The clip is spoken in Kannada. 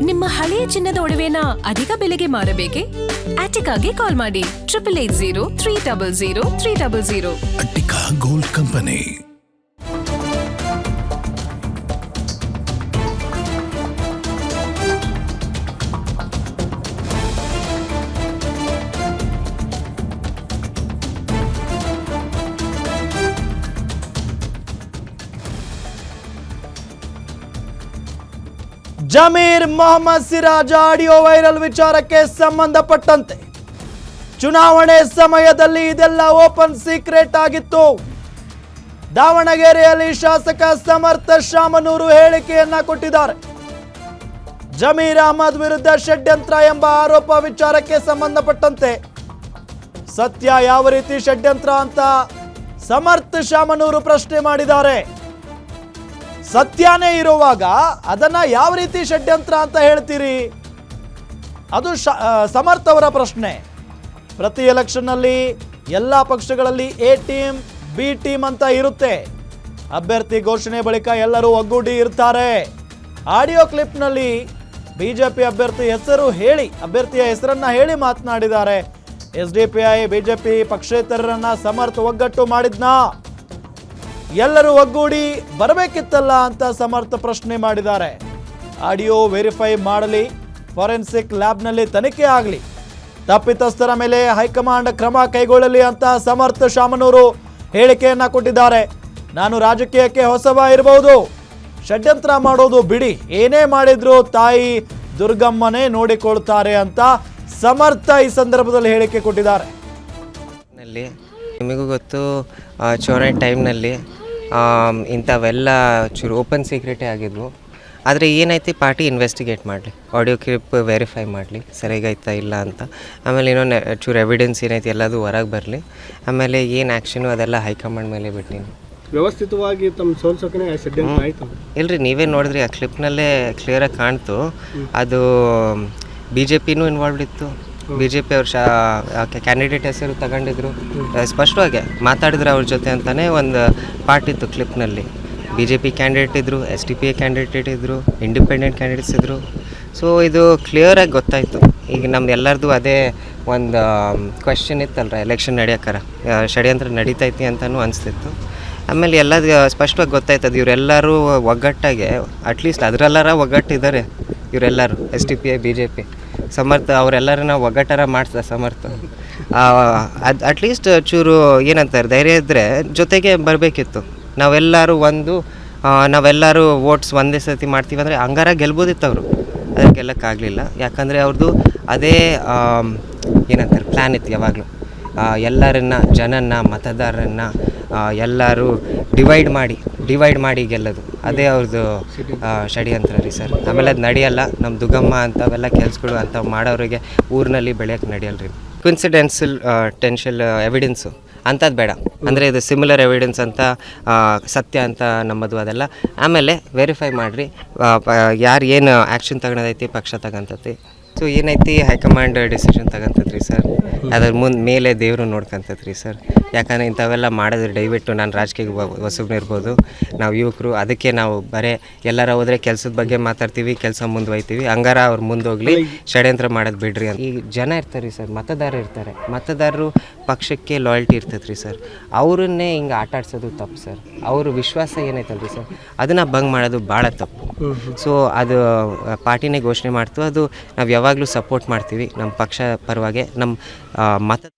ನಿಮ್ಮ ಹಳೆಯ ಚಿನ್ನದ ಒಡವೆನ ಅಧಿಕ ಬೆಲೆಗೆ ಮಾರಬೇಕೆ? ಆಟಿಕಾಗೆ ಕಾಲ್ ಮಾಡಿ 8880 Attica Gold company. Zameer Mohammed Siraj audio viral ವಿಚಾರಕ್ಕೆ ಸಂಬಂಧಪಟ್ಟಂತೆ ಚುನಾವಣೆ ಸಮಯದಲ್ಲಿ ಇದೆಲ್ಲ ಓಪನ್ ಸೀಕ್ರೆಟ್ ಆಗಿತ್ತು. ದಾವಣಗೆರೆಯಲ್ಲಿ ಶಾಸಕ ಸಮರ್ಥ ಶಾಮನೂರು ಹೇಳಿಕೆಯನ್ನ ಕೊಟ್ಟಿದ್ದಾರೆ. ಜಮೀರ್ ಅಹಮದ್ ವಿರುದ್ಧ ಷಡ್ಯಂತ್ರ ಎಂಬ ಆರೋಪ ವಿಚಾರಕ್ಕೆ ಸಂಬಂಧಪಟ್ಟಂತೆ ಸತ್ಯ ಯಾವ ರೀತಿ ಷಡ್ಯಂತ್ರ ಅಂತ ಸಮರ್ಥ ಶಾಮನೂರು ಪ್ರಶ್ನೆ ಮಾಡಿದ್ದಾರೆ. ಸತ್ಯನೇ ಇರುವಾಗ ಅದನ್ನ ಯಾವ ರೀತಿ ಷಡ್ಯಂತ್ರ ಅಂತ ಹೇಳ್ತೀರಿ? ಅದು ಸಮರ್ಥ ಅವರ ಪ್ರಶ್ನೆ. ಪ್ರತಿ ಎಲೆಕ್ಷನ್ನಲ್ಲಿ ಎಲ್ಲ ಪಕ್ಷಗಳಲ್ಲಿ ಎ ಟೀಮ್ ಬಿ ಟೀಮ್ ಅಂತ ಇರುತ್ತೆ. ಅಭ್ಯರ್ಥಿ ಘೋಷಣೆ ಬಳಿಕ ಎಲ್ಲರೂ ಒಗ್ಗೂಡಿ ಇರ್ತಾರೆ. ಆಡಿಯೋ ಕ್ಲಿಪ್ನಲ್ಲಿ ಬಿಜೆಪಿ ಅಭ್ಯರ್ಥಿಯ ಹೆಸರನ್ನ ಹೇಳಿ ಮಾತನಾಡಿದ್ದಾರೆ. SDPI ಬಿಜೆಪಿ ಪಕ್ಷೇತರರನ್ನ ಸಮರ್ಥ ಒಗ್ಗಟ್ಟು ಮಾಡಿದ್ನಾ? ಎಲ್ಲರೂ ಒಗ್ಗೂಡಿ ಬರಬೇಕಿತ್ತಲ್ಲ ಅಂತ ಸಮರ್ಥ ಪ್ರಶ್ನೆ ಮಾಡಿದ್ದಾರೆ. ಆಡಿಯೋ ವೆರಿಫೈ ಮಾಡಲಿ, ಫಾರೆನ್ಸಿಕ್ ಲ್ಯಾಬ್ನಲ್ಲಿ ತನಿಖೆ ಆಗಲಿ, ತಪ್ಪಿತಸ್ಥರ ಮೇಲೆ ಹೈಕಮಾಂಡ್ ಕ್ರಮ ಕೈಗೊಳ್ಳಲಿ ಅಂತ ಸಮರ್ಥ ಶಾಮನೂರು ಹೇಳಿಕೆಯನ್ನ ಕೊಟ್ಟಿದ್ದಾರೆ. ನಾನು ರಾಜಕೀಯಕ್ಕೆ ಹೊಸಬ ಇರಬಹುದು, ಷಡ್ಯಂತ್ರ ಮಾಡೋದು ಬಿಡಿ, ಏನೇ ಮಾಡಿದ್ರು ತಾಯಿ ದುರ್ಗಮ್ಮನೇ ನೋಡಿಕೊಳ್ತಾರೆ ಅಂತ ಸಮರ್ಥ ಈ ಸಂದರ್ಭದಲ್ಲಿ ಹೇಳಿಕೆ ಕೊಟ್ಟಿದ್ದಾರೆ. ನಿಮಗೂ ಗೊತ್ತು, ಚುನಾವಣೆ ಟೈಮ್ನಲ್ಲಿ ಇಂಥವೆಲ್ಲ ಚೂರು ಓಪನ್ ಸೀಕ್ರೆಟೇ ಆಗಿದ್ವು. ಆದರೆ ಏನೈತಿ, ಪಾರ್ಟಿ ಇನ್ವೆಸ್ಟಿಗೇಟ್ ಮಾಡಲಿ, ಆಡಿಯೋ ಕ್ಲಿಪ್ ವೆರಿಫೈ ಮಾಡಲಿ ಸರಿಯಾಗೈತಾ ಇಲ್ಲ ಅಂತ. ಆಮೇಲೆ ಇನ್ನೊಂದು ಚೂರು ಎವಿಡೆನ್ಸ್ ಏನೈತಿ ಎಲ್ಲದು ಹೊರಗೆ ಬರಲಿ. ಆಮೇಲೆ ಏನು ಆ್ಯಕ್ಷನು ಅದೆಲ್ಲ ಹೈಕಮಾಂಡ್ ಮೇಲೆ ಬಿಟ್ಟಿನಿ. ವ್ಯವಸ್ಥಿತವಾಗಿ ತಮ್ಮ ಸೋಲ್ಸೋಕೆ ಷಡ್ಯಂತ್ರ ಆಯಿತು. ಇಲ್ಲರಿ, ನೀವೇ ನೋಡಿದ್ರಿ, ಆ ಕ್ಲಿಪ್ನಲ್ಲೇ ಕ್ಲಿಯರಾಗಿ ಕಾಣ್ತು. ಅದು BJPನೂ ಇನ್ವಾಲ್ವ್ಡ್ ಇತ್ತು. BJP ಅವ್ರ ಕ್ಯಾಂಡಿಡೇಟ್ ಹೆಸರು ತಗೊಂಡಿದ್ರು, ಸ್ಪಷ್ಟವಾಗಿ ಮಾತಾಡಿದ್ರು ಅವ್ರ ಜೊತೆ ಅಂತಲೇ ಒಂದು ಪಾರ್ಟ್ ಇತ್ತು ಕ್ಲಿಪ್ನಲ್ಲಿ. BJP ಕ್ಯಾಂಡಿಡೇಟ್ ಇದ್ದರು, SDPI ಕ್ಯಾಂಡಿಡೇಟ್ ಇದ್ದರು, ಇಂಡಿಪೆಂಡೆಂಟ್ ಕ್ಯಾಂಡಿಡೇಟ್ಸ್ ಇದ್ದರು. ಸೊ ಇದು ಕ್ಲಿಯರಾಗಿ ಗೊತ್ತಾಯಿತು. ಈಗ ನಮ್ದು ಎಲ್ಲರದು ಅದೇ ಒಂದು ಕ್ವೆಶ್ಚನ್ ಇತ್ತಲ್ರ, ಎಲೆಕ್ಷನ್ ನಡೆಯೋಕ್ಕಾರ ಷಡ್ಯಂತ್ರ ನಡೀತೈತಿ ಅಂತಲೂ ಅನಿಸ್ತಿತ್ತು. ಆಮೇಲೆ ಎಲ್ಲದು ಸ್ಪಷ್ಟವಾಗಿ ಗೊತ್ತಾಯ್ತದೆ. ಇವರೆಲ್ಲರೂ ಒಗ್ಗಟ್ಟಾಗೆ, ಅಟ್ಲೀಸ್ಟ್ ಅದರಲ್ಲಾರ ಒಗ್ಗಟ್ಟಿದ್ದಾರೆ ಇವರೆಲ್ಲರೂ, SDPI BJP. ಸಮರ್ಥ ಅವರೆಲ್ಲರನ್ನ ಒಗ್ಗಟ್ಟಾರ ಮಾಡಿಸ್ದ ಸಮರ್ಥ. ಅದು ಅಟ್ಲೀಸ್ಟ್ ಚೂರು ಏನಂತಾರೆ, ಧೈರ್ಯ ಇದ್ದರೆ ಜೊತೆಗೆ ಬರಬೇಕಿತ್ತು. ನಾವೆಲ್ಲರೂ ವೋಟ್ಸ್ ಒಂದೇ ಸತಿ ಮಾಡ್ತೀವಿ ಅಂದರೆ ಹಂಗಾರ ಗೆಲ್ಬೋದಿತ್ತು ಅವರು. ಅದಕ್ಕೆ ಗೆಲ್ಲಕ್ಕಾಗಲಿಲ್ಲ. ಯಾಕಂದರೆ ಅವ್ರದ್ದು ಅದೇ ಏನಂತಾರೆ ಪ್ಲ್ಯಾನ್ ಇತ್ತು ಯಾವಾಗಲೂ. ಜನನ ಮತದಾರರನ್ನು ಎಲ್ಲರೂ ಡಿವೈಡ್ ಮಾಡಿ ಗೆಲ್ಲೋದು, ಅದೇ ಅವ್ರದ್ದು ಷಡ್ಯಂತ್ರ ರೀ ಸರ್. ಆಮೇಲೆ ಅದು ನಡೆಯಲ್ಲ. ನಮ್ಮ ದುಗಮ್ಮ ಅಂಥವೆಲ್ಲ ಕೆಲಸಗಳು ಅಂಥವು ಮಾಡೋರಿಗೆ ಊರಿನಲ್ಲಿ ಬೆಳೆಯೋಕ್ಕೆ ನಡೆಯಲ್ಲ ರೀ. ಟೆನ್ಷಿಯಲ್ ಎವಿಡೆನ್ಸು ಅಂಥದ್ದು ಬೇಡ. ಅಂದರೆ ಇದು ಸಿಮಿಲರ್ ಎವಿಡೆನ್ಸ್ ಅಂತ ಸತ್ಯ ಅಂತ ನಮ್ಮದು ಅದೆಲ್ಲ. ಆಮೇಲೆ ವೆರಿಫೈ ಮಾಡಿರಿ, ಯಾರು ಏನು ಆ್ಯಕ್ಷನ್ ತಗೊಳೋದೈತಿ ಪಕ್ಷ ತಗೊಂತೈತಿ. ಸೊ ಏನೈತಿ, ಹೈಕಮಾಂಡ್ ಡಿಸಿಷನ್ ತಗೊಂತೈತ್ರಿ ಸರ್. ಅದ್ರ ಮೇಲೆ ದೇವರು ನೋಡ್ಕೊಂತೈತ್ರಿ ಸರ್. ಯಾಕಂದರೆ ಇಂಥವೆಲ್ಲ ಮಾಡಿದ್ರೆ ದಯವಿಟ್ಟು, ನಾನು ರಾಜಕೀಯ ಹೊಸಬ್ನಿರ್ಬೋದು, ನಾವು ಯುವಕರು, ಅದಕ್ಕೆ ನಾವು ಬರೀ ಎಲ್ಲರ ಹೋದರೆ ಕೆಲಸದ ಬಗ್ಗೆ ಮಾತಾಡ್ತೀವಿ, ಕೆಲಸ ಮುಂದುವೈತೀವಿ. ಹಂಗಾರ ಅವ್ರು ಮುಂದೋಗ್ಲಿ, ಷಡ್ಯಂತ್ರ ಮಾಡೋದು ಬಿಡ್ರಿ ಅಂತ. ಈ ಜನ ಇರ್ತಾರೆ ರೀ ಸರ್, ಮತದಾರರು ಪಕ್ಷಕ್ಕೆ ಲಾಯಲ್ಟಿ ಇರ್ತೈತೆ ರೀ ಸರ್. ಅವರನ್ನೇ ಹಿಂಗೆ ಆಟ ಆಡ್ಸೋದು ತಪ್ಪು ಸರ್. ಅವ್ರ ವಿಶ್ವಾಸ ಏನೈತಲ್ರಿ ಸರ್, ಅದನ್ನು ಭಂಗ ಮಾಡೋದು ಭಾಳ ತಪ್ಪು. ಸೊ ಅದು ಪಾರ್ಟಿನೇ ಘೋಷಣೆ ಮಾಡ್ತು. ಅದು ನಾವು ಯಾವಾಗಲೂ ಸಪೋರ್ಟ್ ಮಾಡ್ತೀವಿ ನಮ್ಮ ಪಕ್ಷ ಪರವಾಗಿ. ನಮ್ಮ